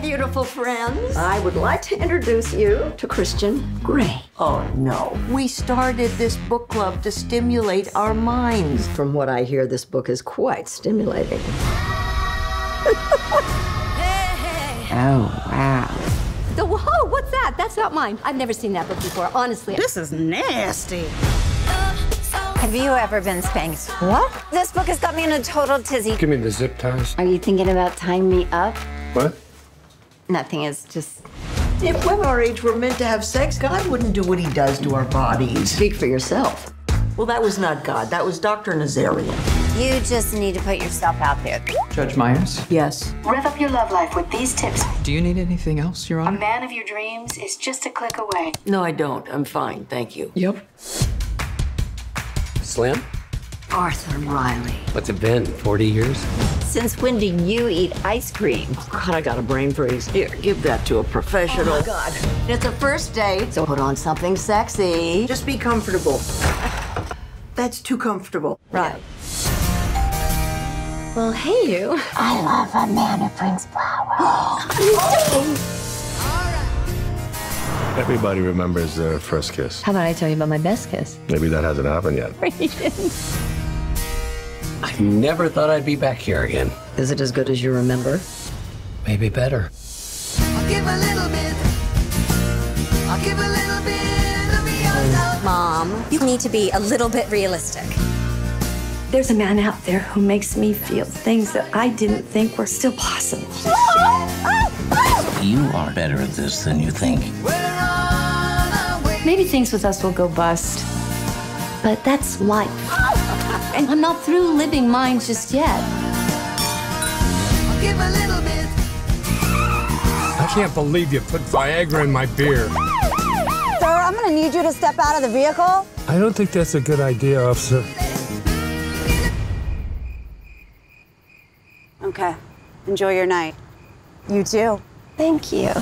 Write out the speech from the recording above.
beautiful friends. I would like to introduce you to Christian Grey. Oh, no. We started this book club to stimulate our minds. From what I hear, this book is quite stimulating. Oh, wow. Whoa, what's that? That's not mine. I've never seen that book before, honestly. This is nasty. Have you ever been spanked? What? This book has got me in a total tizzy. Give me the zip ties. Are you thinking about tying me up? What? Nothing, is just... If women our age were meant to have sex, God wouldn't do what he does to our bodies. Speak for yourself. Well, that was not God. That was Dr. Nazarian. You just need to put yourself out there. Judge Myers? Yes. Rev up your love life with these tips. Do you need anything else, Your A Honor? man of your dreams is just a click away. No, I don't. I'm fine. Thank you. Yep. Slim? Arthur Riley. What's it been, 40 years? Since when do you eat ice cream? God, I got a brain freeze. Here, give that to a professional. Oh, my God. It's a first date, so put on something sexy. Just be comfortable. That's too comfortable. Right. Well, hey, you. I love a man who brings flowers. Everybody remembers their first kiss. How about I tell you about my best kiss? Maybe that hasn't happened yet. I never thought I'd be back here again. Is it as good as you remember? Maybe better. I'll give a little bit. I'll give a little bit of me your love. Mom, you need to be a little bit realistic. There's a man out there who makes me feel things that I didn't think were still possible. You are better at this than you think. Maybe things with us will go bust, but that's life. And I'm not through living mine just yet. I'll give a little bit. I can't believe you put Viagra in my beer. Sir, I'm gonna need you to step out of the vehicle. I don't think that's a good idea, officer. Okay. Enjoy your night. You too. Thank you.